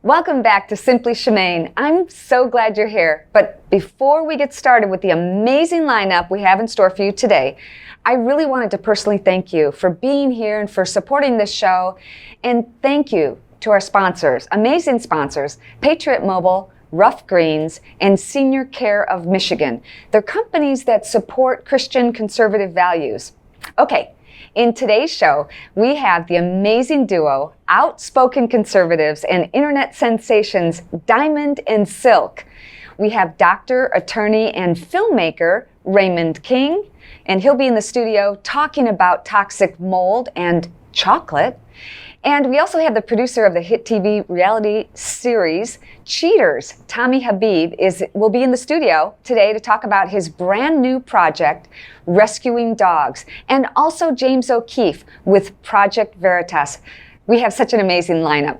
Welcome back to Simply Shemane. I'm so glad you're here. But before we get started with the amazing lineup we have in store for you today, I really wanted to personally thank you for being here and for supporting this show. And thank you to our sponsors, amazing sponsors, Patriot Mobile, Rough Greens, and Senior Care of Michigan. They're companies that support Christian conservative values. Okay. In today's show, we have the amazing duo, outspoken conservatives and internet sensations, Diamond and Silk. We have doctor, attorney, and filmmaker, Raymond King, and he'll be in the studio talking about toxic mold and chocolate. And we also have the producer of the hit TV reality series, Cheaters, Tommy Habeeb, will be in the studio today to talk about his brand new project, Rescuing Dogs, and also James O'Keefe with Project Veritas. We have such an amazing lineup.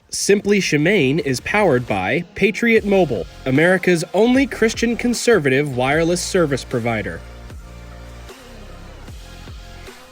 Simply Shemane is powered by Patriot Mobile, America's only Christian conservative wireless service provider.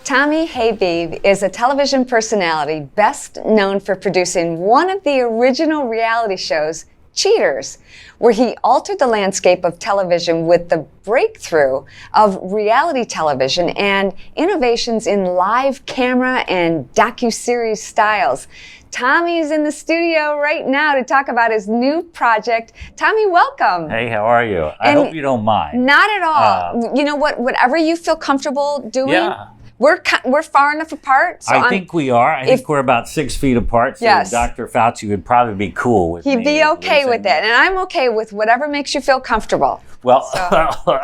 Tommy Habeeb is a television personality best known for producing one of the original reality shows, Cheaters, where he altered the landscape of television with the breakthrough of reality television and innovations in live camera and docuseries styles. Tommy is in the studio right now to talk about his new project. Tommy, welcome. Hey, how are you? I hope you don't mind. Not at all. You know what? Whatever you feel comfortable doing. Yeah. We're far enough apart. So I think we are. I think we're about 6 feet apart. So yes. Dr. Fauci would probably be cool with me. He'd be okay with it, and I'm okay with whatever makes you feel comfortable. Well, so,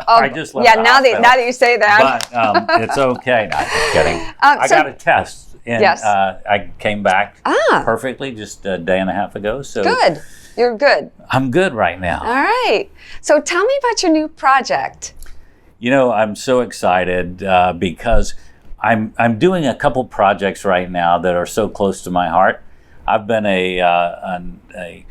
I just left the now hospital, that you say that. But it's okay. No, just kidding. I got a test. And yes. I came back perfectly just a day and a half ago. So good. You're good. I'm good right now. All right. So tell me about your new project. You know, I'm so excited because I'm doing a couple projects right now that are so close to my heart. I've been a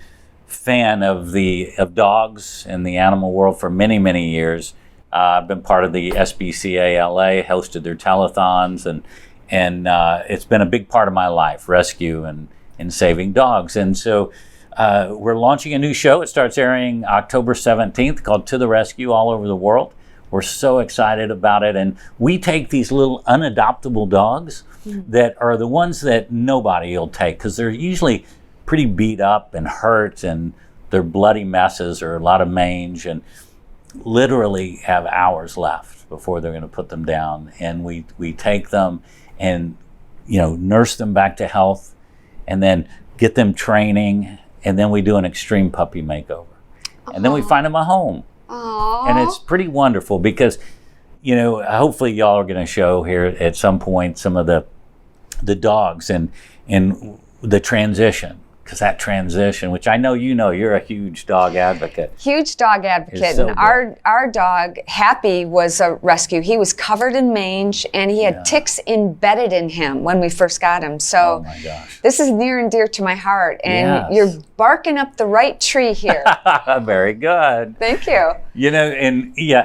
fan of dogs in the animal world for many, many years. I've been part of the SPCA LA, hosted their telethons, and it's been a big part of my life, rescue and saving dogs. And so we're launching a new show. It starts airing October 17th called To the Rescue all over the world. We're so excited about it. And we take these little unadoptable dogs that are the ones that nobody will take because they're usually pretty beat up and hurt and they're bloody messes or a lot of mange and literally have hours left before they're going to put them down. And we take them and, nurse them back to health and then get them training. And then we do an extreme puppy makeover. And then we find them a home. Aww. And it's pretty wonderful because, hopefully y'all are going to show here at some point some of the dogs and the transition. Because that transition, which I know you're a huge dog advocate. Huge dog advocate. So and our dog, Happy, was a rescue. He was covered in mange and he had ticks embedded in him when we first got him. So oh my gosh. This is near and dear to my heart. And Yes. you're barking up the right tree here. Very good. Thank you.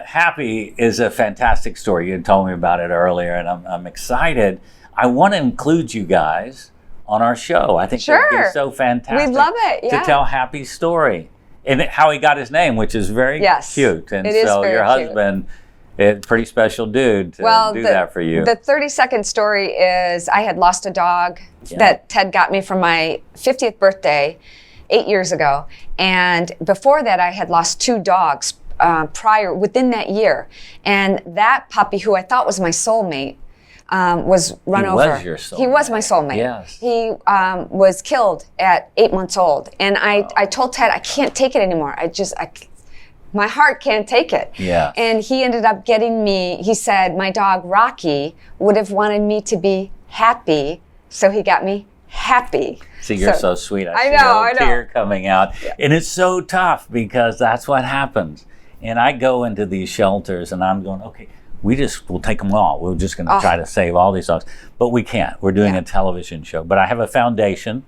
Happy is a fantastic story. You had told me about it earlier and I'm excited. I want to include you guys on our show. I think it would be so fantastic. We'd love it, to tell Happy's story and how he got his name, which is very cute. And so your husband is a pretty special dude to do that for you. The 30-second story is I had lost a dog that Ted got me for my 50th birthday 8 years ago. And before that, I had lost 2 dogs within that year. And that puppy, who I thought was my soulmate, was run over. He was your soulmate. He was my soulmate. Yes. He was killed at 8 months old. And I told Ted, I can't take it anymore. My heart can't take it. Yeah. And he ended up getting me, he said, my dog Rocky would have wanted me to be happy, so he got me Happy. See, you're so sweet. I know. A tear coming out. Yeah. And it's so tough because that's what happens. And I go into these shelters and I'm going, okay, we'll take them all. We're just going to try to save all these dogs. But we can't. We're doing a television show. But I have a foundation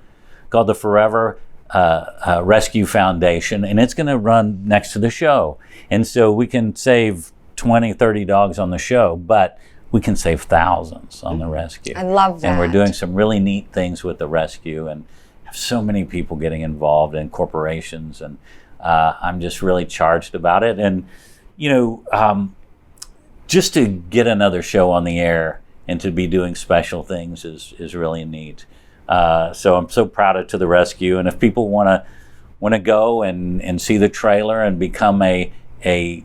called the Forever rescue foundation, and it's going to run next to the show. And so we can save 20, 30 dogs on the show, but we can save thousands on the rescue. I love that. And we're doing some really neat things with the rescue, and have so many people getting involved in corporations, and I'm just really charged about it. And, just to get another show on the air and to be doing special things is really neat. So I'm so proud of To the Rescue. And if people want to go and see the trailer and become a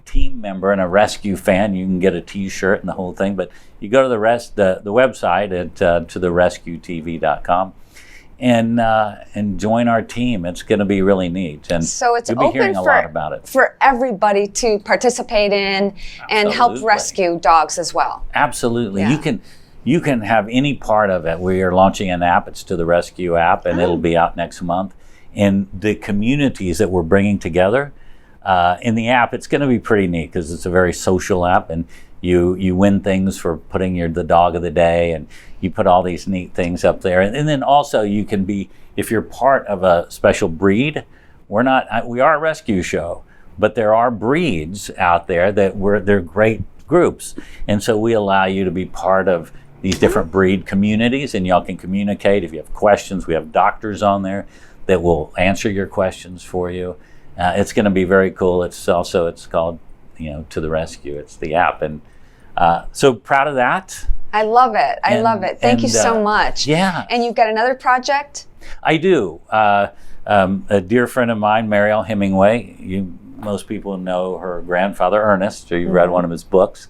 team member and a rescue fan, you can get a T-shirt and the whole thing. But you go to the website at totherescuetv.com and join our team. It's going to be really neat. And so it's you'll be hearing open a lot about it. for everybody to participate in and help rescue dogs as well. Absolutely. Yeah. You can have any part of it. We are launching an app. It's To the Rescue app, and it'll be out next month. And the communities that we're bringing together in the app, it's going to be pretty neat because it's a very social app, and you win things for putting the dog of the day, and you put all these neat things up there. And then also you can be, if you're part of a special breed, we are a rescue show, but there are breeds out there they're great groups. And so we allow you to be part of these different breed communities, and y'all can communicate. If you have questions, we have doctors on there that will answer your questions for you. It's going to be very cool. It's called, To the Rescue. It's the app. And so proud of that. I love it. I love it. Thank you so much. Yeah. And you've got another project? I do. A dear friend of mine, Mariel Hemingway, most people know her grandfather, Ernest, or you read one of his books.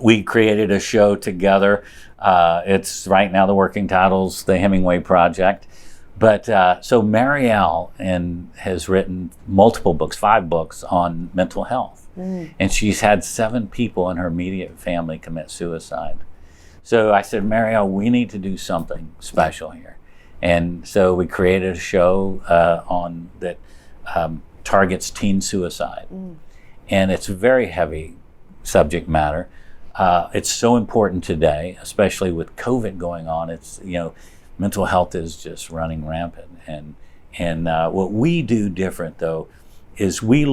We created a show together. It's right now, the working title's The Hemingway Project. But so Marielle has written multiple books, 5 books on mental health. And she's had 7 people in her immediate family commit suicide. So I said, Marielle, we need to do something special here. And so we created a show that targets teen suicide. And it's a very heavy subject matter. It's so important today, especially with COVID going on. It's, mental health is just running rampant. And what we do different, though, is we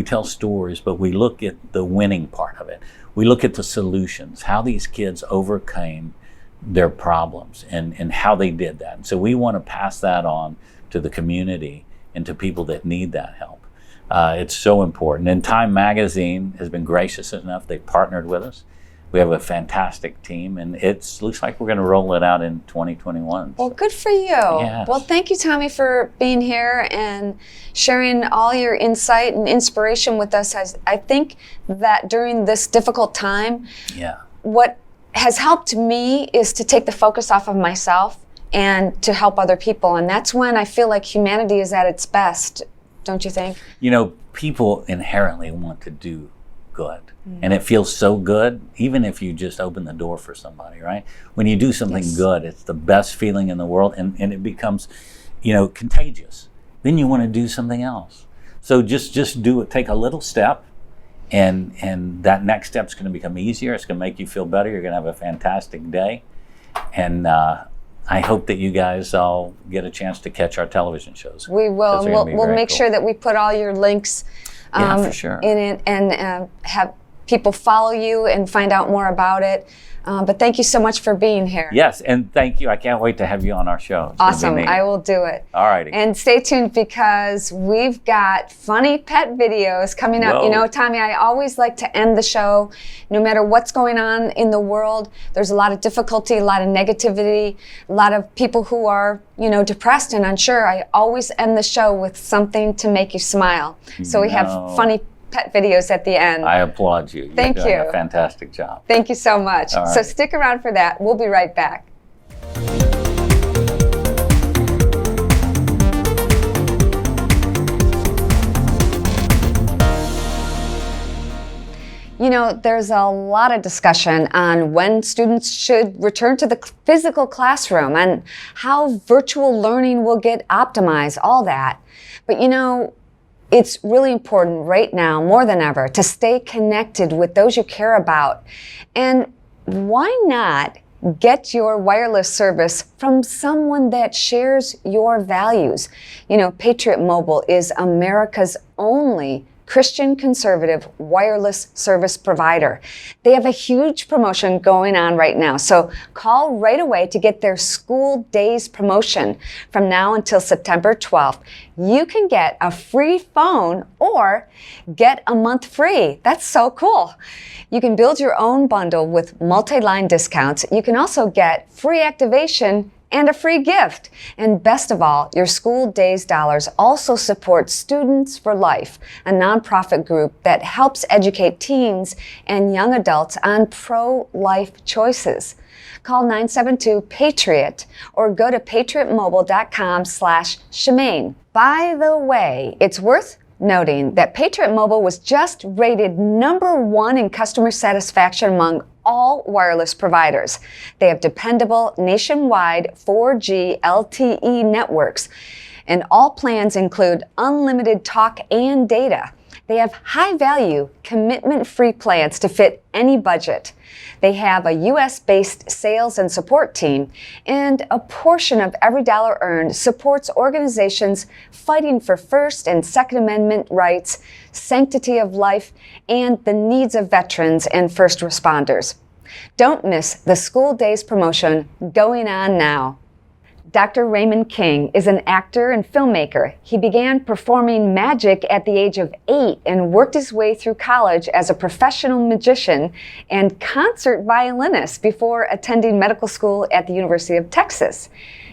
tell stories, but we look at the winning part of it. We look at the solutions, how these kids overcame their problems and how they did that. And so we want to pass that on to the community and to people that need that help. It's so important. And Time Magazine has been gracious enough. They partnered with us. We have a fantastic team, and it looks like we're going to roll it out in 2021. Well, good for you. Yes. Well, thank you, Tommy, for being here and sharing all your insight and inspiration with us. I think that during this difficult time, what has helped me is to take the focus off of myself and to help other people. And that's when I feel like humanity is at its best, don't you think? People inherently want to do good. And it feels so good, even if you just open the door for somebody, right? When you do something good, it's the best feeling in the world, and it becomes, contagious. Then you want to do something else. So just do it. Take a little step, and that next step is going to become easier. It's going to make you feel better. You're going to have a fantastic day. And I hope that you guys all get a chance to catch our television shows. We will. We'll make sure that we put all your links for sure. in it, and have people follow you and find out more about it. But thank you so much for being here. Yes, and thank you. I can't wait to have you on our show. It's awesome. I will do it. All righty. And stay tuned, because we've got funny pet videos coming up. Whoa. Tommy, I always like to end the show, no matter what's going on in the world. There's a lot of difficulty, a lot of negativity, a lot of people who are, depressed and unsure. I always end the show with something to make you smile. So we have funny pet videos at the end. I applaud you. Thank You're doing you. a fantastic job. Thank you so much. All So right. stick around for that. We'll be right back. There's a lot of discussion on when students should return to the physical classroom and how virtual learning will get optimized, all that. But it's really important right now, more than ever, to stay connected with those you care about. And why not Get your wireless service from someone that shares your values. You know, Patriot Mobile is America's only Christian conservative wireless service provider. They have a huge promotion going on right now, so call right away to get their school days promotion. From now until September 12th, you can get a free phone or get a month free. That's so cool. You can build your own bundle with multi-line discounts. You can also get free activation and a free gift. And best of all, your school days dollars also support Students for Life, a nonprofit group that helps educate teens and young adults on pro-life choices. Call 972-PATRIOT or go to patriotmobile.com/Shemane. By the way, it's worth noting that Patriot Mobile was just rated #1 in customer satisfaction among all wireless providers. They have dependable nationwide 4G LTE networks, and all plans include unlimited talk and data. They have high-value, commitment-free plans to fit any budget. They have a U.S.-based sales and support team, and a portion of every dollar earned supports organizations fighting for First and Second Amendment rights, sanctity of life, and the needs of veterans and first responders. Don't miss the school days promotion going on now. Dr. Raymond King is an actor and filmmaker. He began performing magic at the age of 8 and worked his way through college as a professional magician and concert violinist before attending medical school at the University of Texas.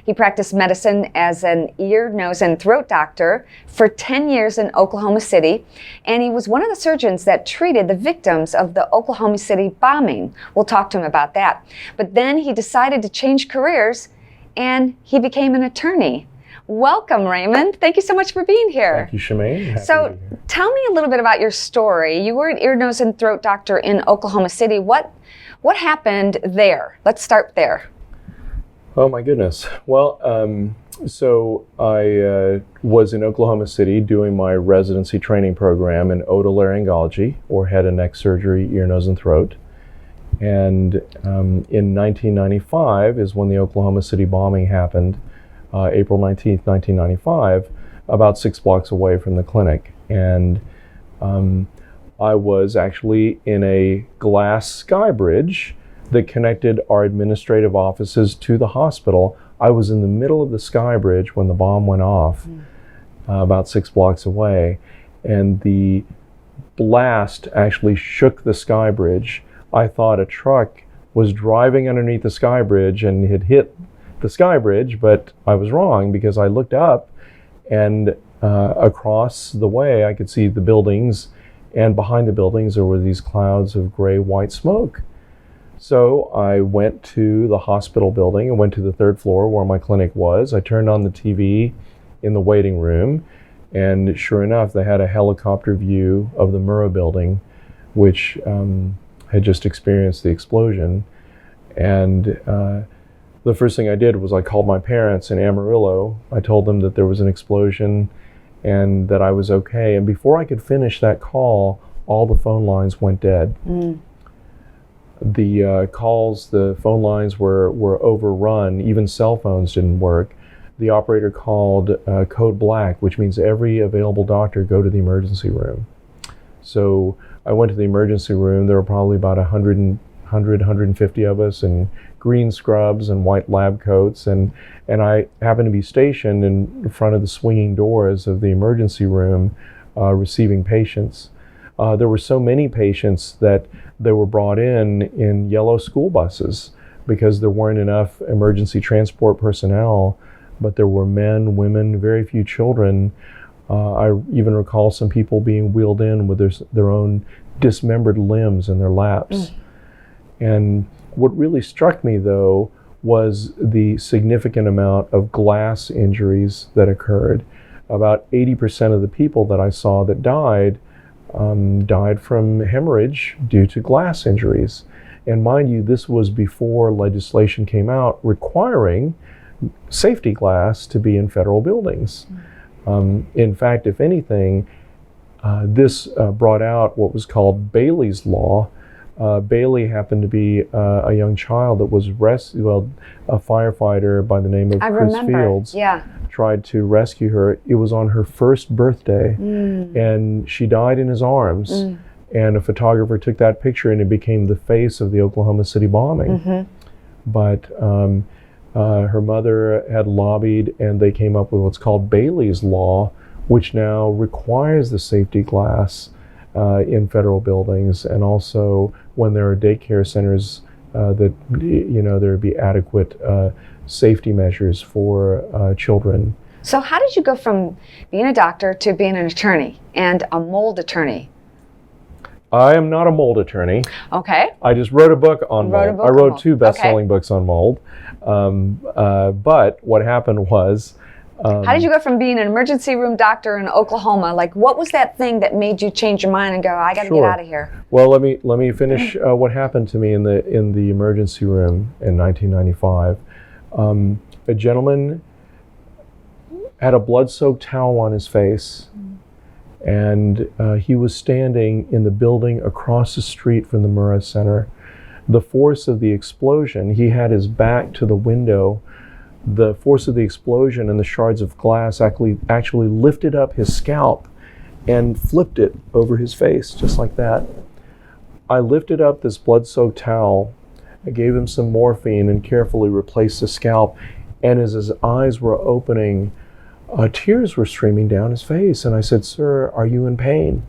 He practiced medicine as an ear, nose, and throat doctor for 10 years in Oklahoma City, and he was one of the surgeons that treated the victims of the Oklahoma City bombing. We'll talk to him about that. But then he decided to change careers, and he became an attorney. Welcome, Raymond. Thank you so much for being here. Thank you, Shemane. Happy So to be here. tell me a little bit about your story. You were an ear, nose, and throat doctor in Oklahoma City. What happened there? Let's start there. Oh my goodness. Well, so I was in Oklahoma City doing my residency training program in otolaryngology, or head and neck surgery, ear, nose, and throat. And in 1995 is when the Oklahoma City bombing happened, April 19th, 1995, about 6 blocks away from the clinic. And I was actually in a glass sky bridge that connected our administrative offices to the hospital. I was in the middle of the sky bridge when the bomb went off, about 6 blocks away. And the blast actually shook the sky bridge. I thought a truck was driving underneath the sky bridge and had hit the sky bridge, but I was wrong because I looked up and across the way I could see the buildings, and behind the buildings there were these clouds of gray-white smoke. So I went to the hospital building and went to the 3rd floor where my clinic was. I turned on the TV in the waiting room, and sure enough, they had a helicopter view of the Murrah building, which had just experienced the explosion. And the first thing I did was I called my parents in Amarillo. I told them that there was an explosion and that I was okay. And before I could finish that call, all the phone lines went dead. The the phone lines were overrun. Even cell phones didn't work. The operator called code black, which means every available doctor go to the emergency room. So I went to the emergency room. There were probably about 150 of us in green scrubs and white lab coats. And I happened to be stationed in front of the swinging doors of the emergency room receiving patients. There were so many patients that they were brought in yellow school buses because there weren't enough emergency transport personnel, but there were men, women, very few children. I even recall some people being wheeled in with their own dismembered limbs in their laps. And what really struck me, though, was the significant amount of glass injuries that occurred. About 80% of the people that I saw that died from hemorrhage due to glass injuries. And mind you, this was before legislation came out requiring safety glass to be in federal buildings. In fact, if anything, this brought out what was called Bailey's Law, Bailey happened to be a young child that was a firefighter by the name of I Chris remember. Fields Yeah. tried to rescue her. It was on her first birthday, and she died in his arms. And a photographer took that picture, and it became the face of the Oklahoma City bombing. But her mother had lobbied, and they came up with what's called Bailey's Law, which now requires the safety glass in federal buildings, and also when there are daycare centers, that there would be adequate safety measures for children. So how did you go from being a doctor to being an attorney and a mold attorney? I am not a mold attorney. Okay. I just wrote a book on mold. I wrote 2 best-selling books on mold. But what happened was... how did you go from being an emergency room doctor in Oklahoma? Like, what was that thing that made you change your mind and go, I got to get out of here? Well, let me finish what happened to me in the emergency room in 1995. A gentleman had a blood-soaked towel on his face, and he was standing in the building across the street from the Murrah Center. The force of the explosion, he had his back to the window. The force of the explosion and the shards of glass actually lifted up his scalp and flipped it over his face, just like that. I lifted up this blood-soaked towel, I gave him some morphine and carefully replaced the scalp, and as his eyes were opening, tears were streaming down his face, and I said, "Sir, are you in pain?"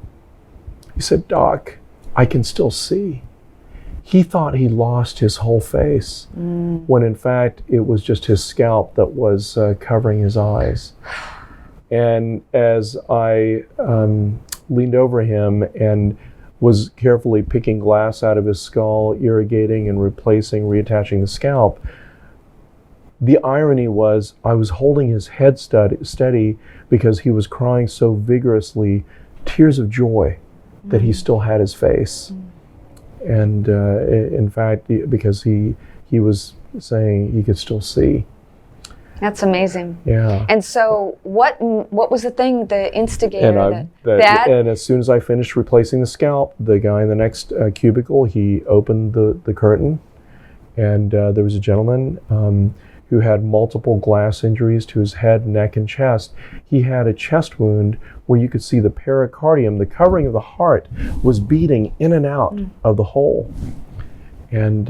He said, "Doc, I can still see." He thought he lost his whole face, when in fact it was just his scalp that was covering his eyes. And as I leaned over him and was carefully picking glass out of his skull, irrigating and reattaching the scalp, the irony was I was holding his head steady because he was crying so vigorously, tears of joy, that he still had his face. And in fact, because he was saying he could still see. That's amazing. Yeah. And so what was the thing, the instigator? And as soon as I finished replacing the scalp, the guy in the next cubicle, he opened the curtain, and there was a gentleman who had multiple glass injuries to his head, neck, and chest. He had a chest wound where you could see the pericardium, the covering of the heart, was beating in and out of the hole. And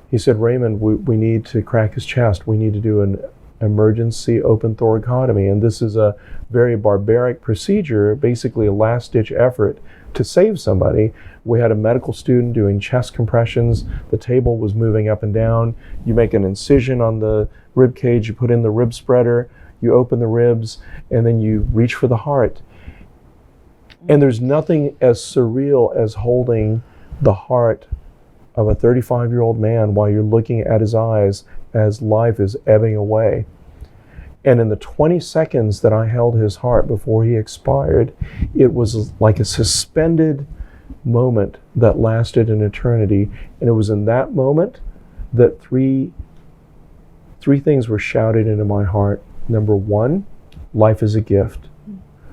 he said, "Raymond, we need to crack his chest. We need to do an emergency open thoracotomy." And this is a very barbaric procedure, basically a last-ditch effort to save somebody. We had a medical student doing chest compressions. The table was moving up and down. You make an incision on the rib cage, you put in the rib spreader, you open the ribs, and then you reach for the heart. And there's nothing as surreal as holding the heart of a 35-year-old man while you're looking at his eyes as life is ebbing away. And in the 20 seconds that I held his heart before he expired, it was like a suspended moment that lasted an eternity. And it was in that moment that three things were shouted into my heart. Number 1, life is a gift.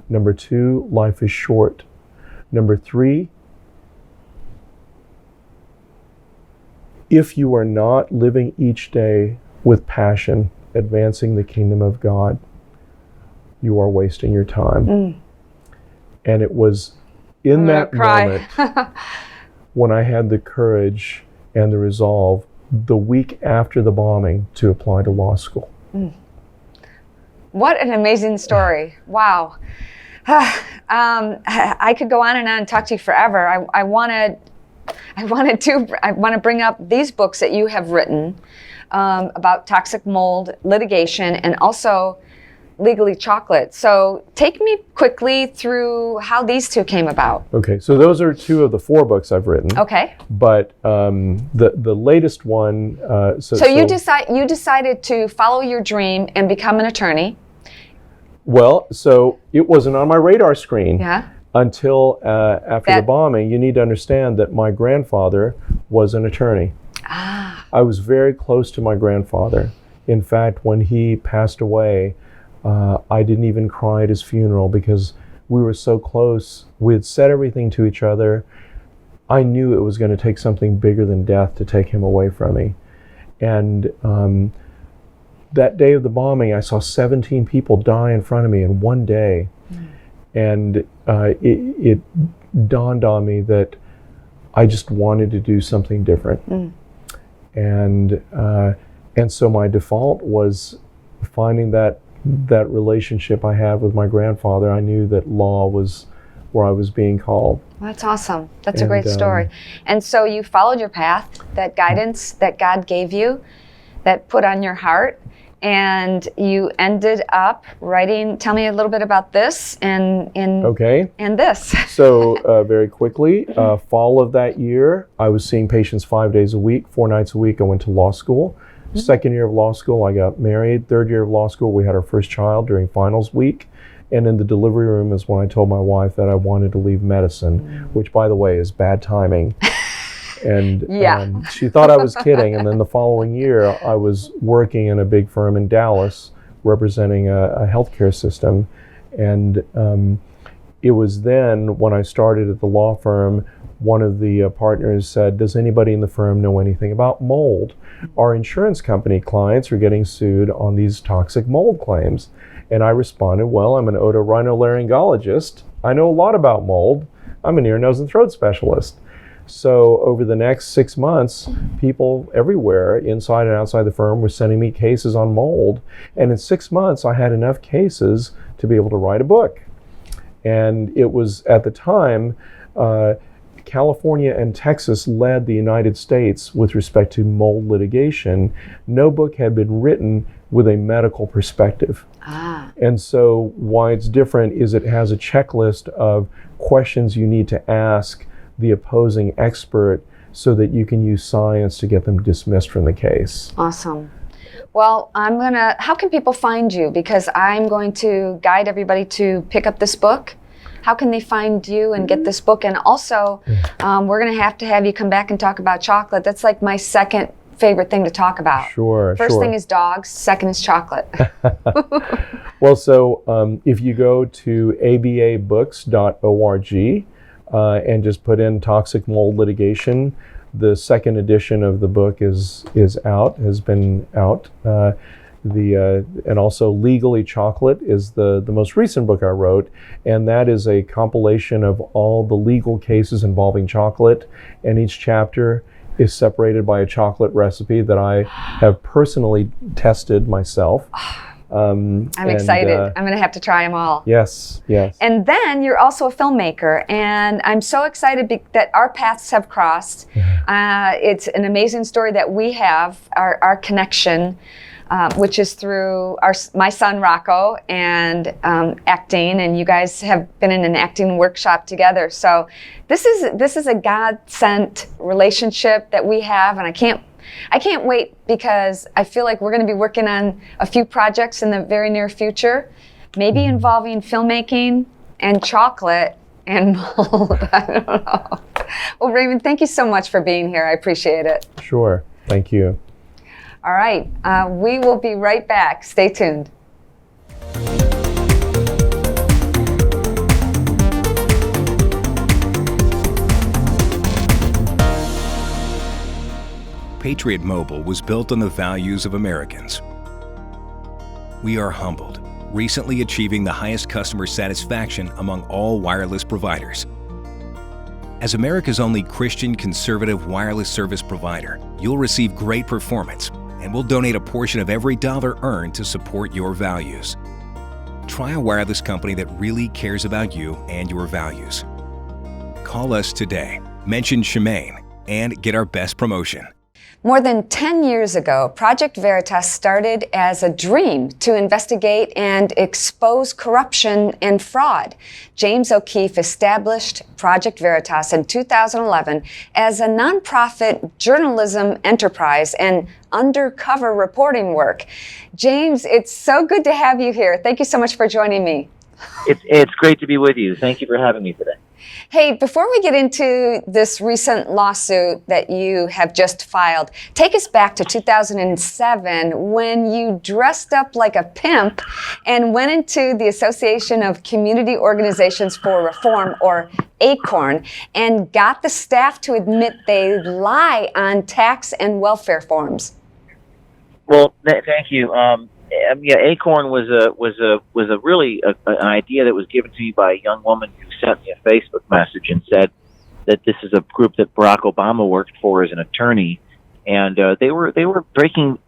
Number 2, life is short. Number 3, if you are not living each day with passion, advancing the kingdom of God, you are wasting your time. And it was in that moment when I had the courage and the resolve the week after the bombing to apply to law school. What an amazing story. Wow. I could go on and talk to you forever. I want to bring up these books that you have written about toxic mold litigation and also Legally Chocolate. So take me quickly through how these two came about. Okay, so those are 2 of the 4 books I've written. Okay. But the latest one. So you decided to follow your dream and become an attorney. Well, so it wasn't on my radar screen. Yeah. Until after the bombing. You need to understand that my grandfather was an attorney. I was very close to my grandfather. In fact, when he passed away, I didn't even cry at his funeral because we were so close. We had said everything to each other, I knew it was going to take something bigger than death to take him away from me. And that day of the bombing, I saw 17 people die in front of me in one day. And it dawned on me that I just wanted to do something different. And so my default was finding that relationship I had with my grandfather. I knew that law was where I was being called. Well, that's awesome. That's a great story. And so you followed your path, that guidance that God gave you, that put on your heart, and you ended up writing. Tell me a little bit about this and this. So very quickly, fall of that year, I was seeing patients 5 days a week, 4 nights a week. I went to law school. Second year of law school, I got married. Third year of law school, we had our first child during finals week. And in the delivery room is when I told my wife that I wanted to leave medicine, which, by the way, is bad timing. And she thought I was kidding. And then the following year, I was working in a big firm in Dallas representing a healthcare system. And it was then when I started at the law firm, one of the partners said, "Does anybody in the firm know anything about mold? Our insurance company clients are getting sued on these toxic mold claims." And I responded, "Well, I'm an otorhinolaryngologist. I know a lot about mold. I'm an ear, nose, and throat specialist." So over the next 6 months, people everywhere, inside and outside the firm, were sending me cases on mold. And in 6 months, I had enough cases to be able to write a book. And it was, at the time, California and Texas led the United States with respect to mold litigation. No book had been written with a medical perspective. And so why it's different is it has a checklist of questions you need to ask the opposing expert so that you can use science to get them dismissed from the case. Awesome. Well, how can people find you? Because I'm going to guide everybody to pick up this book. How can they find you and get this book? And also, we're going to have you come back and talk about chocolate. That's like my second favorite thing to talk about. First thing is dogs, second is chocolate. Well, so if you go to ababooks.org and just put in toxic mold litigation, the second edition of the book has been out. And also Legally Chocolate is the most recent book I wrote, and that is a compilation of all the legal cases involving chocolate, and each chapter is separated by a chocolate recipe that I have personally tested myself. I'm excited. I'm going to have to try them all. Yes. And then you're also a filmmaker, and I'm so excited that our paths have crossed. It's an amazing story that we have, our connection, which is through my son Rocco and acting, and you guys have been in an acting workshop together. So this is a God-sent relationship that we have, and I can't wait because I feel like we're going to be working on a few projects in the very near future, maybe involving filmmaking and chocolate and mold. I don't know. Well, Raymond, thank you so much for being here. I appreciate it. Sure. Thank you. All right. We will be right back. Stay tuned. Patriot Mobile was built on the values of Americans. We are humbled, recently achieving the highest customer satisfaction among all wireless providers. As America's only Christian conservative wireless service provider, you'll receive great performance, and we'll donate a portion of every dollar earned to support your values. Try a wireless company that really cares about you and your values. Call us today, mention Shemane, and get our best promotion. More than 10 years ago, Project Veritas started as a dream to investigate and expose corruption and fraud. James O'Keefe established Project Veritas in 2011 as a nonprofit journalism enterprise and undercover reporting work. James, it's so good to have you here. Thank you so much for joining me. It's great to be with you. Thank you for having me today. Hey, before we get into this recent lawsuit that you have just filed, take us back to 2007 when you dressed up like a pimp and went into the Association of Community Organizations for Reform, or ACORN, and got the staff to admit they lie on tax and welfare forms. Well, thank you. Yeah, Acorn was a really an idea that was given to me by a young woman who sent me a Facebook message and said that this is a group that Barack Obama worked for as an attorney, and they were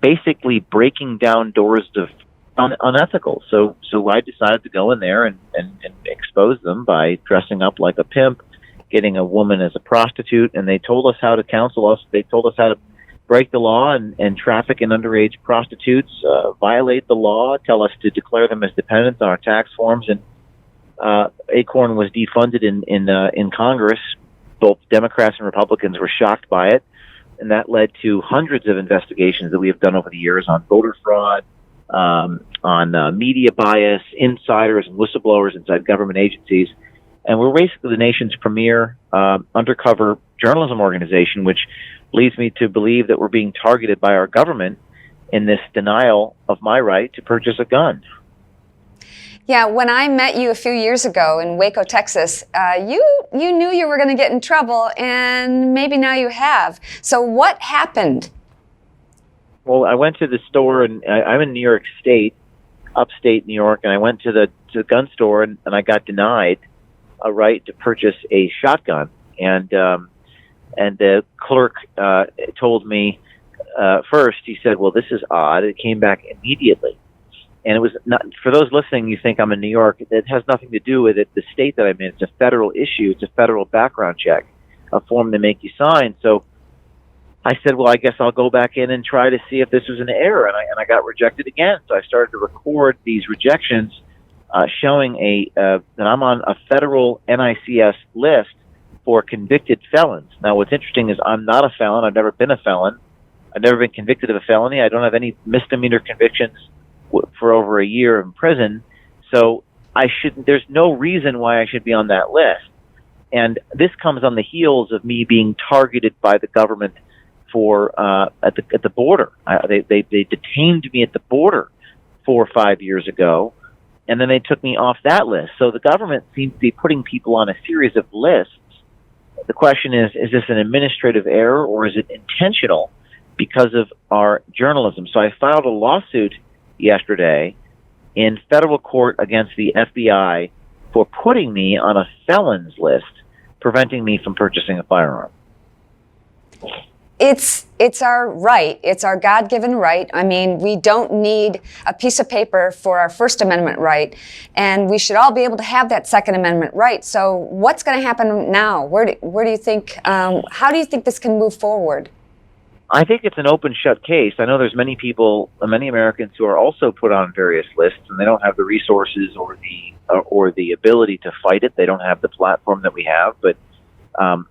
basically breaking down doors of unethical. So I decided to go in there and expose them by dressing up like a pimp, getting a woman as a prostitute, and they told us how to counsel us. They told us how to break the law and traffic in underage prostitutes, violate the law, tell us to declare them as dependents on our tax forms. And ACORN was defunded in Congress. Both Democrats and Republicans were shocked by it, and that led to hundreds of investigations that we have done over the years on voter fraud, on media bias, insiders and whistleblowers inside government agencies. And we're basically the nation's premier undercover journalism organization, which leads me to believe that we're being targeted by our government in this denial of my right to purchase a gun. Yeah, when I met you a few years ago in Waco, Texas, you knew you were going to get in trouble, and maybe now you have. So what happened? Well, I went to the store, and I'm in New York State, upstate New York, and I went to the gun store, and I got denied a right to purchase a shotgun. And the clerk told me first, he said, well, this is odd. It came back immediately. And it was not, for those listening, you think I'm in New York. It has nothing to do with it. The state that I'm in, it's a federal issue. It's a federal background check, a form they make you sign. So I said, well, I guess I'll go back in and try to see if this was an error. And I got rejected again. So I started to record these rejections showing that I'm on a federal NICS list for convicted felons. Now, what's interesting is I'm not a felon. I've never been a felon. I've never been convicted of a felony. I don't have any misdemeanor convictions for over a year in prison. So there's no reason why I should be on that list. And this comes on the heels of me being targeted by the government for at the border. They detained me at the border 4 or 5 years ago, and then they took me off that list. So the government seems to be putting people on a series of lists. The question is this an administrative error or is it intentional because of our journalism? So I filed a lawsuit yesterday in federal court against the FBI for putting me on a felons list, preventing me from purchasing a firearm. It's our right. It's our God-given right. I mean, we don't need a piece of paper for our First Amendment right, and we should all be able to have that Second Amendment right. So what's going to happen now? Where do you think, how do you think this can move forward? I think it's an open shut case. I know there's many people, many Americans who are also put on various lists, and they don't have the resources or the ability to fight it. They don't have the platform that we have, but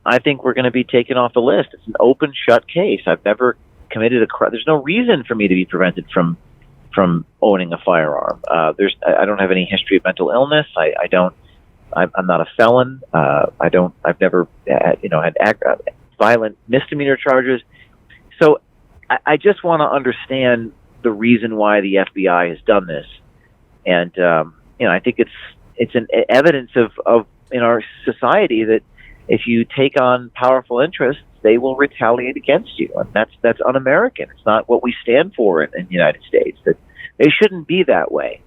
I think we're going to be taken off the list. It's an open shut case. I've never committed a crime. There's no reason for me to be prevented from owning a firearm. I don't have any history of mental illness. I'm not a felon. I've never had violent misdemeanor charges. So I just want to understand the reason why the FBI has done this. And I think it's an evidence of in our society that if you take on powerful interests, they will retaliate against you, and that's un-American. It's not what we stand for in the United States. That they shouldn't be that way.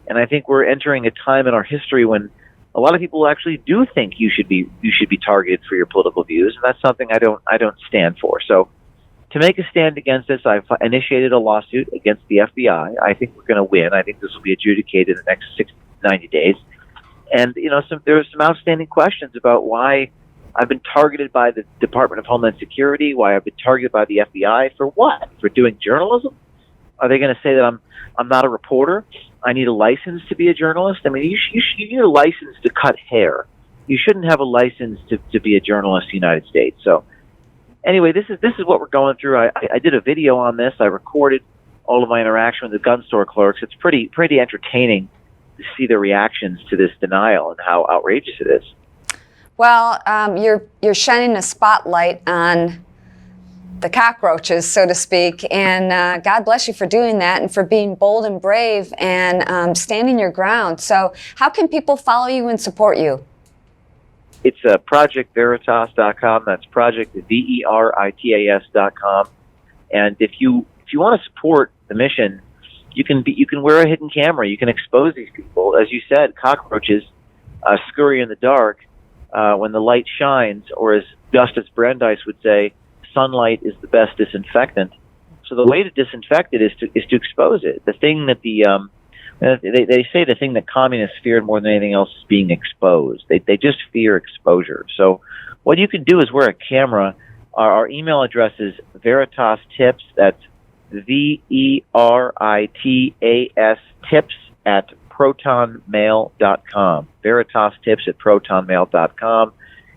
And I think we're entering a time in our history when a lot of people actually do think you should be targeted for your political views, and that's something I don't stand for. So to make a stand against this, I've initiated a lawsuit against the FBI. I think we're going to win. I think this will be adjudicated in the next 60 to 90 days. And there are some outstanding questions about why I've been targeted by the Department of Homeland Security, why I've been targeted by the FBI, for what? For doing journalism? Are they going to say that I'm not a reporter? I need a license to be a journalist? I mean, you need a license to cut hair. You shouldn't have a license to be a journalist in the United States. So anyway, this is what we're going through. I did a video on this. I recorded all of my interaction with the gun store clerks. It's pretty entertaining to see the reactions to this denial and how outrageous it is. Well, you're shining a spotlight on the cockroaches, so to speak, and God bless you for doing that and for being bold and brave and standing your ground. So how can people follow you and support you? It's projectveritas.com. That's projectveritas.com. And if you want to support the mission, you can wear a hidden camera. You can expose these people. As you said, cockroaches scurry in the dark when the light shines, or as Justice Brandeis would say, sunlight is the best disinfectant. So the way to disinfect it is to expose it. The thing that they say the thing that communists feared more than anything else is being exposed. They just fear exposure. So what you can do is wear a camera. Our email address is Veritas Tips. That's VERITAS tips at protonmail.com. Veritas Tips at protonmail.com.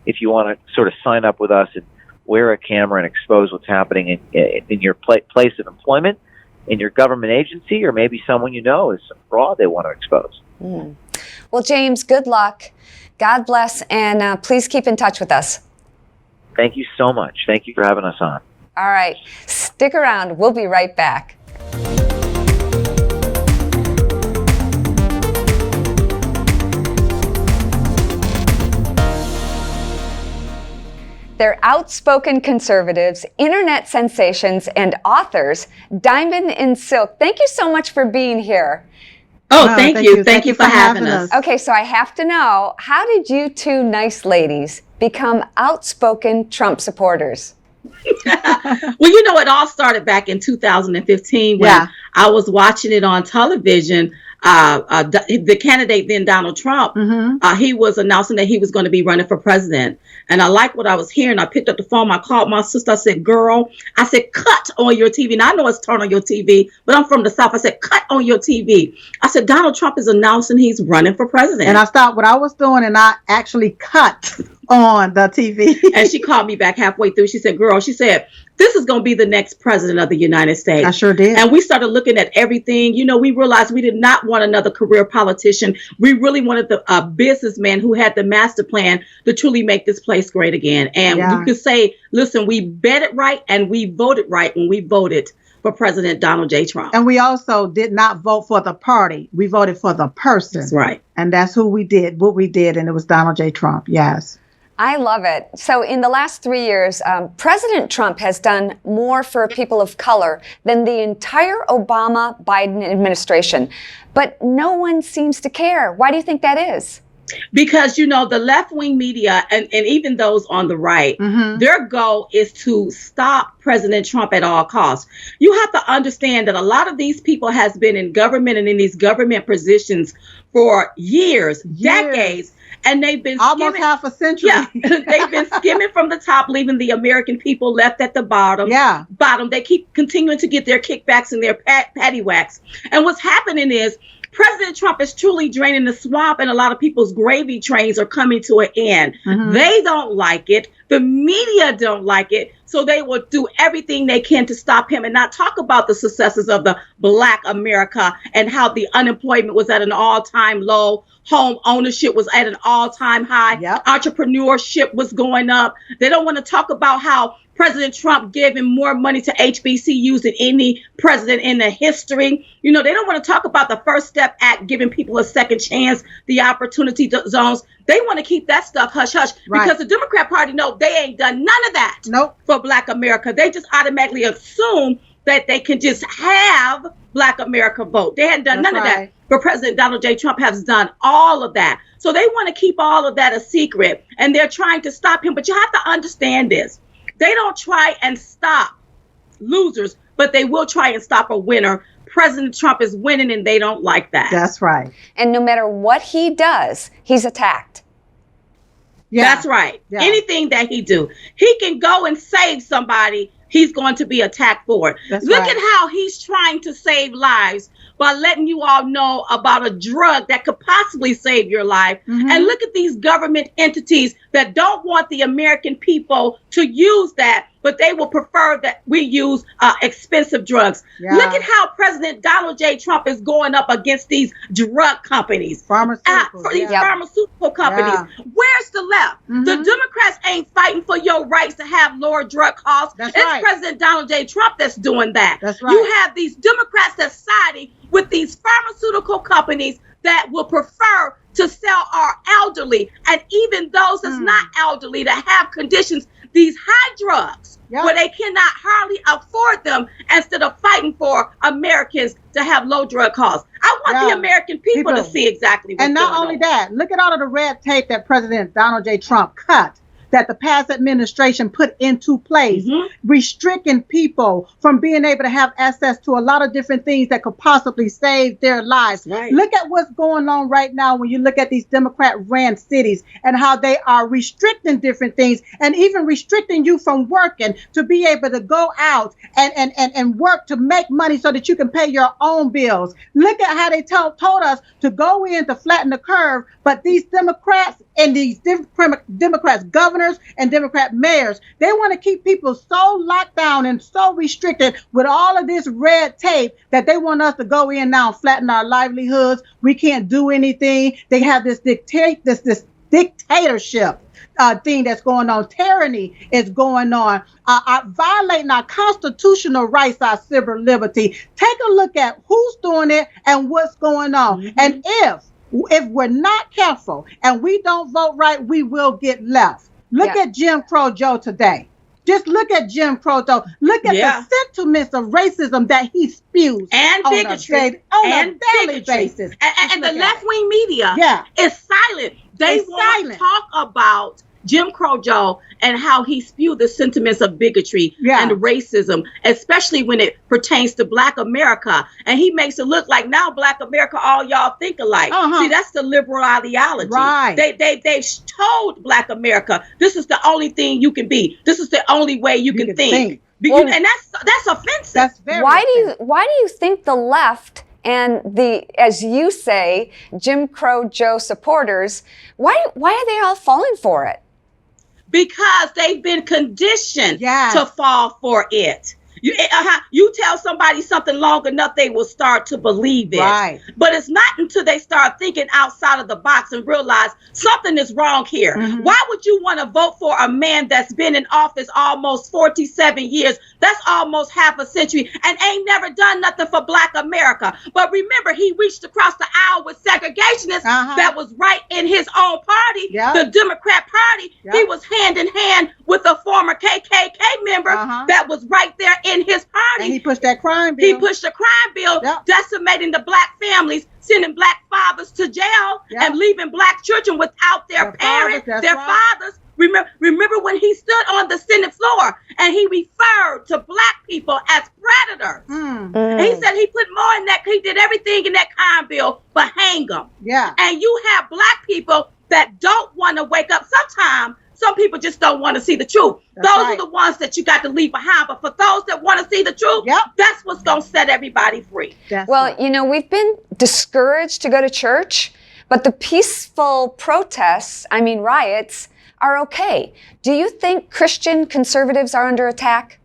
If you want to sort of sign up with us and wear a camera and expose what's happening in your place of employment, in your government agency, or maybe someone you know is some fraud they want to expose. Well, James, good luck. God bless, and please keep in touch with us. Thank you so much. Thank you for having us on. All right. Stick around. We'll be right back. They're outspoken conservatives, internet sensations, and authors. Diamond and Silk, thank you so much for being here. Oh, thank you. Thank you for having us. Okay, so I have to know, how did you two nice ladies become outspoken Trump supporters? Well, you know, it all started back in 2015 when I was watching it on television. The candidate then, Donald Trump, he was announcing that he was going to be running for president. And I liked what I was hearing. I picked up the phone. I called my sister. I said, girl, I said, cut on your TV. Now, I know it's turned on your TV, but I'm from the South. I said, cut on your TV. I said, Donald Trump is announcing he's running for president. And I stopped what I was doing and I actually cut on the TV. And she called me back halfway through. She said, girl, she said, this is going to be the next president of the United States. I sure did. And we started looking at everything. You know, we realized we did not want another career politician. We really wanted a businessman who had the master plan to truly make this place great again. And you could say, listen, we betted right and we voted right when we voted for President Donald J. Trump. And we also did not vote for the party. We voted for the person. That's right. And that's who we did, what we did. And it was Donald J. Trump. Yes. I love it. So in the last 3 years, President Trump has done more for people of color than the entire Obama-Biden administration. But no one seems to care. Why do you think that is? Because, you know, the left-wing media and even those on the right, their goal is to stop President Trump at all costs. You have to understand that a lot of these people has been in government and in these government positions for years. Decades. And they've been almost half a century. Yeah, they've been skimming from the top, leaving the American people left at the bottom. They keep continuing to get their kickbacks and their patty whacks. And what's happening is President Trump is truly draining the swamp, and a lot of people's gravy trains are coming to an end. They don't like it. The media don't like it. So they will do everything they can to stop him and not talk about the successes of the Black America and how the unemployment was at an all-time low. Home ownership was at an all-time high. Entrepreneurship was going up. They don't want to talk about how President Trump giving more money to HBCUs than any president in the history. You know, they don't want to talk about the First Step Act, giving people a second chance, the opportunity zones. They want to keep that stuff hush-hush because the Democrat Party, no, they ain't done none of that for Black America. They just automatically assume that they can just have Black America vote. They hadn't done none of that. But President Donald J. Trump has done all of that. So they want to keep all of that a secret, and they're trying to stop him. But you have to understand this. They don't try and stop losers, but they will try and stop a winner. President Trump is winning, and they don't like that. That's right. And no matter what he does, he's attacked. That's right. Anything that he do, he can go and save somebody. He's going to be attacked for it. Look at how he's trying to save lives by letting you all know about a drug that could possibly save your life. And look at these government entities that don't want the American people to use that, but they will prefer that we use expensive drugs. Yeah. Look at how President Donald J. Trump is going up against these drug companies. Pharmaceuticals. These pharmaceutical companies. Yeah. Where's the left? The Democrats ain't fighting for your rights to have lower drug costs. That's it's right. President Donald J. Trump that's doing that. That's right. You have these Democrats that's siding with these pharmaceutical companies that will prefer to sell our elderly and even those that's not elderly that have conditions, these high drugs, where they cannot hardly afford them, instead of fighting for Americans to have low drug costs. I want the American people to see exactly what's going on. And not only that, look at all of the red tape that President Donald J. Trump cut, that the past administration put into place, restricting people from being able to have access to a lot of different things that could possibly save their lives. Right. Look at what's going on right now when you look at these Democrat-ran cities and how they are restricting different things and even restricting you from working to be able to go out and work to make money so that you can pay your own bills. Look at how they told us to go in to flatten the curve, but these Democrats and these Democrats governors and Democrat mayors, they want to keep people so locked down and so restricted with all of this red tape that they want us to go in now and flatten our livelihoods. We can't do anything. They have this dictatorship thing that's going on. Tyranny is going on. Violating our constitutional rights, our civil liberty. Take a look at who's doing it and what's going on. And if we're not careful and we don't vote right, we will get left. Look at Jim Crow Joe today. Just look at Jim Crow Joe. Look at the sentiments of racism that he spews and bigotry on a daily basis. And the left-wing media is silent. They won't talk about Jim Crow Joe and how he spewed the sentiments of bigotry and racism, especially when it pertains to Black America. And he makes it look like now Black America, all y'all think alike. See, that's the liberal ideology. Right. They've told Black America, this is the only thing you can be. This is the only way you can think. And that's offensive. That's very offensive. Why do you think the left and the, as you say, Jim Crow Joe supporters, why are they all falling for it? Because they've been conditioned to fall for it. You tell somebody something long enough, they will start to believe it. Right. But it's not until they start thinking outside of the box and realize something is wrong here. Why would you want to vote for a man that's been in office almost 47 years? That's almost half a century and ain't never done nothing for Black America. But remember, he reached across the aisle with segregationists that was right in his own party, the Democrat Party. He was hand in hand with a former KKK member that was right there in his party. And he pushed that crime bill. He pushed a crime bill, decimating the Black families, sending Black fathers to jail, and leaving Black children without their parents, their fathers. Remember when he stood on the Senate floor and he referred to Black people as predators. And he said he put more in that, he did everything in that crime bill but hang them. And you have Black people that don't want to wake up. Sometimes some people just don't want to see the truth. Those are the ones that you got to leave behind. But for those that want to see the truth, that's what's going to set everybody free. You know, we've been discouraged to go to church, but the peaceful protests, riots, are okay. Do you think Christian conservatives are under attack?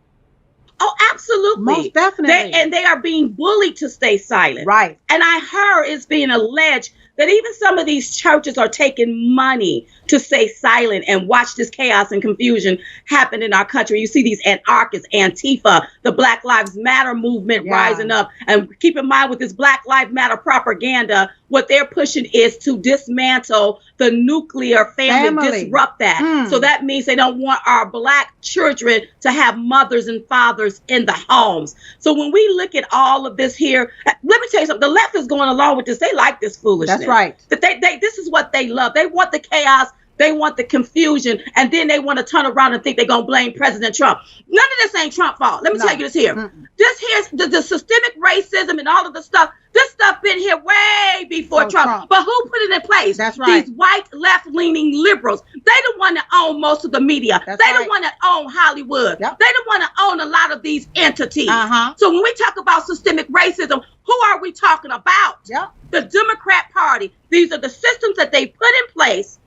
Oh, absolutely. Most definitely. They are being bullied to stay silent. Right. And I heard it's being alleged that even some of these churches are taking money to stay silent and watch this chaos and confusion happen in our country. You see these anarchists, Antifa, the Black Lives Matter movement rising up. And keep in mind with this Black Lives Matter propaganda, what they're pushing is to dismantle the nuclear family. Disrupt that. So that means they don't want our Black children to have mothers and fathers in the homes. So when we look at all of this here, let me tell you something. The left is going along with this. They like this foolishness. That's right. This is what they love. They want the chaos. They want the confusion, and then they want to turn around and think they're going to blame President Trump. None of this ain't Trump's fault. Let me tell you this here. This here's the systemic racism and all of the stuff. This stuff been here way before Trump. But who put it in place? That's right. These white left-leaning liberals. They the one that own most of the media. They the one that own Hollywood. They the one that own a lot of these entities. So when we talk about systemic racism, who are we talking about? The Democrat Party. These are the systems that they put in place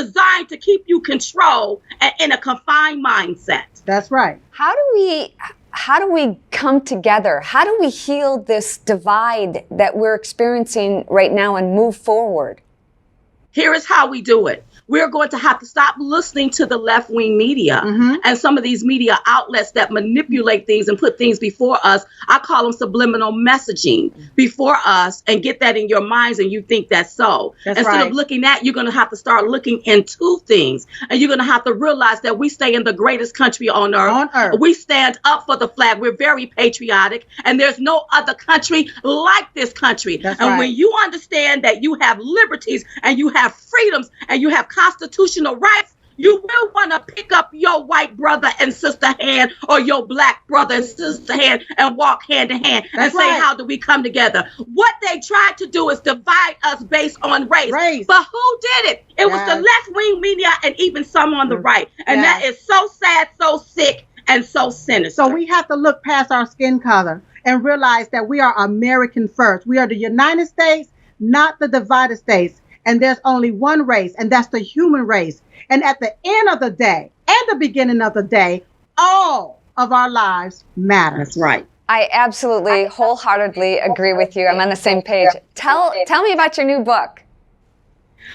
designed to keep you controlled and in a confined mindset. That's right. How do we come together? How do we heal this divide that we're experiencing right now and move forward? Here is how we do it. We're going to have to stop listening to the left-wing media and some of these media outlets that manipulate things and put things before us. I call them subliminal messaging before us, and get that in your minds and you think that's so. Instead of looking at, you're going to have to start looking into things, and you're going to have to realize that we stay in the greatest country on earth. We stand up for the flag. We're very patriotic, and there's no other country like this country. When you understand that you have liberties and you have freedoms and you have constitutional rights, you will want to pick up your white brother and sister hand, or your black brother and sister hand, and walk hand in hand and say, how do we come together? What they tried to do is divide us based on race. But who did it? It was the left-wing media and even some on the right. And that is so sad, so sick, and so sinister. So we have to look past our skin color and realize that we are American first. We are the United States, not the divided states. And there's only one race, and that's the human race. And at the end of the day and the beginning of the day, all of our lives matter. That's right. I absolutely, wholeheartedly agree with you. I'm on the same page. Tell me about your new book.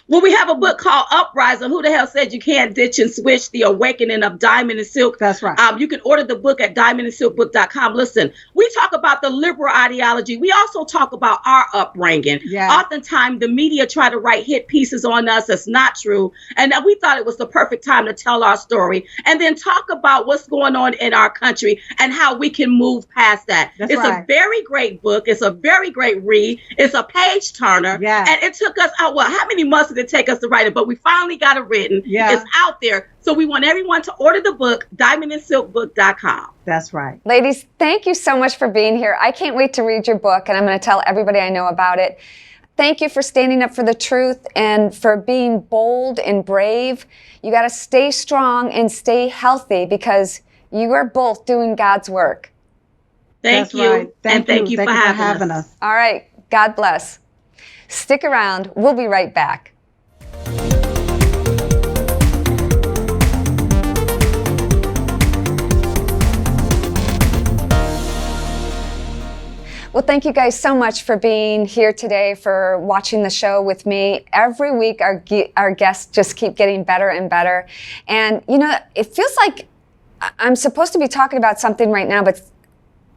Well, we have a book called Uprising. Who the hell said you can't ditch and switch? The Awakening of Diamond and Silk. That's right. You can order the book at diamondandsilkbook.com. Listen, we talk about the liberal ideology. We also talk about our upbringing. Oftentimes, the media try to write hit pieces on us. That's not true. And we thought it was the perfect time to tell our story and then talk about what's going on in our country and how we can move past that. It's a very great book. It's a very great read. It's a page turner. And it took us out, how many months did it take us to write it? But we finally got it written. It's out there. So we want everyone to order the book, diamondandsilkbook.com. That's right. Ladies, thank you so much for being here. I can't wait to read your book, and I'm going to tell everybody I know about it. Thank you for standing up for the truth and for being bold and brave. You got to stay strong and stay healthy, because you are both doing God's work. Thank you. Thank you for having us. All right. God bless. Stick around. We'll be right back. Well, thank you guys so much for being here today, for watching the show with me. Every week, our guests just keep getting better and better. And, you know, it feels like I'm supposed to be talking about something right now, but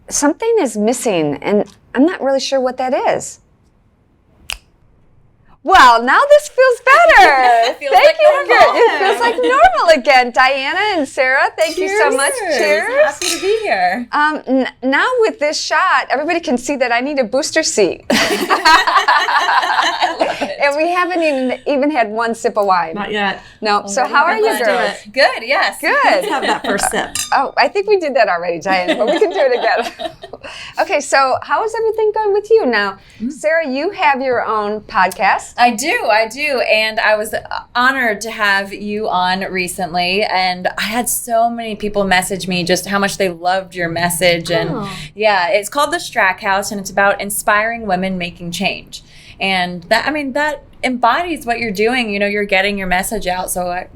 something is missing, and I'm not really sure what that is. Well, now this feels better. It feels like normal. It feels like normal again. Diana and Sarah, thank you so much. Cheers. Happy to be here. Now with this shot, everybody can see that I need a booster seat. And we haven't even had one sip of wine. Not yet. No. So how are you girls? Good, yes. Good. Let's have that first sip. Oh, I think we did that already, Diana, but we can do it again. Okay, so how is everything going with you now? Sarah, you have your own podcast. I do. And I was honored to have you on recently. And I had so many people message me just how much they loved your message. And yeah, it's called The Strackhouse, and it's about inspiring women making change. And that embodies what you're doing. You know, you're getting your message out. So I,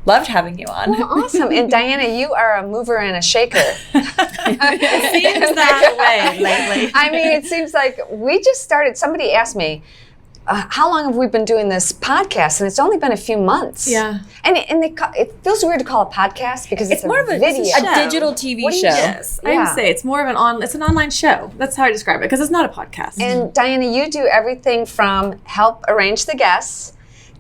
loved having you on. Well, awesome. And Diana, you are a mover and a shaker. It seems that way lately. I mean, it seems like we just started. Somebody asked me, how long have we been doing this podcast? And it's only been a few months. Yeah. And it feels weird to call it a podcast because it's more of a video. A digital TV show. Yes, I would say it's more of an online show. That's how I describe it, because it's not a podcast. And Diana, you do everything from help arrange the guests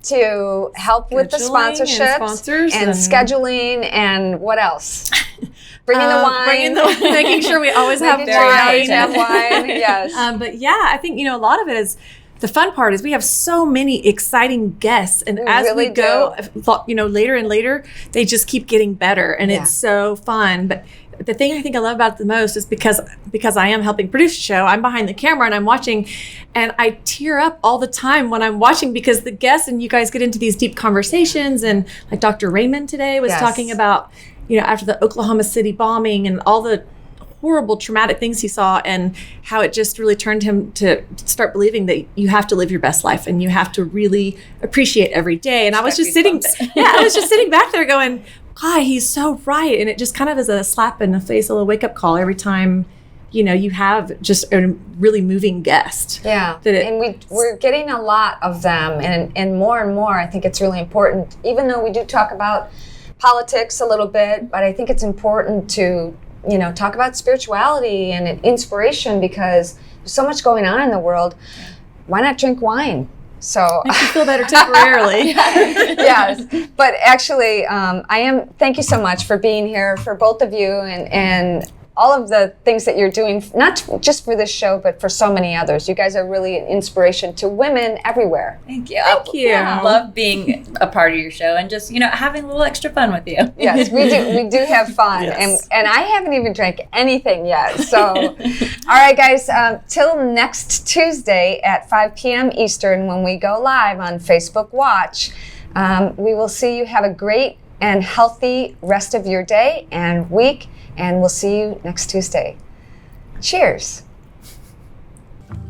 to help with the sponsorships and sponsors and scheduling, and what else? Bringing the wine. Making sure we always have wine. Yes. But yeah, I think, a lot of it is, the fun part is we have so many exciting guests, and as we go, later and later, they just keep getting better, and it's so fun. But the thing I think I love about it the most is because I am helping produce the show, I'm behind the camera and I'm watching, and I tear up all the time when I'm watching, because the guests and you guys get into these deep conversations, and like Dr. Raymond today was talking about, after the Oklahoma City bombing and all the horrible traumatic things he saw, and how it just really turned him to start believing that you have to live your best life and you have to really appreciate every day. And I was just sitting back there going, God, he's so right. And it just kind of is a slap in the face, a little wake up call every time, you have just a really moving guest. Yeah. And we're getting a lot of them, and more. I think it's really important, even though we do talk about politics a little bit, but I think it's important to, talk about spirituality and inspiration, because there's so much going on in the world. Why not drink wine? So makes you feel better temporarily. Yes, but actually, thank you so much for being here, for both of you, and all of the things that you're doing, not just for this show, but for so many others. You guys are really an inspiration to women everywhere. Thank you. Thank you. I love being a part of your show and just, having a little extra fun with you. Yes, we do. We do have fun. Yes. And I haven't even drank anything yet. So, all right, guys, till next Tuesday at 5 p.m. Eastern, when we go live on Facebook Watch, we will see you. Have a great and healthy rest of your day and week. And we'll see you next Tuesday. Cheers.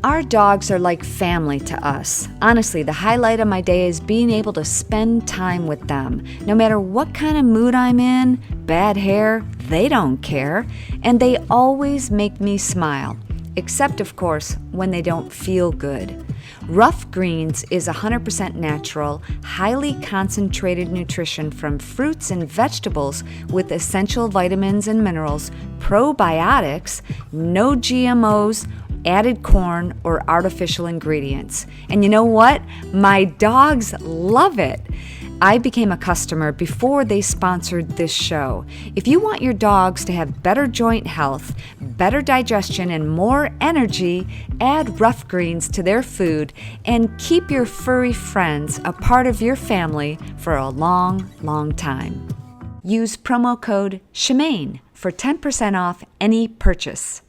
Our dogs are like family to us. Honestly, the highlight of my day is being able to spend time with them. No matter what kind of mood I'm in, bad hair, they don't care. And they always make me smile. Except, of course, when they don't feel good. Rough Greens is 100% natural, highly concentrated nutrition from fruits and vegetables with essential vitamins and minerals, probiotics, no GMOs, added corn, or artificial ingredients. And you know what? My dogs love it. I became a customer before they sponsored this show. If you want your dogs to have better joint health, better digestion, and more energy, add Rough Greens to their food and keep your furry friends a part of your family for a long, long time. Use promo code Shemane for 10% off any purchase.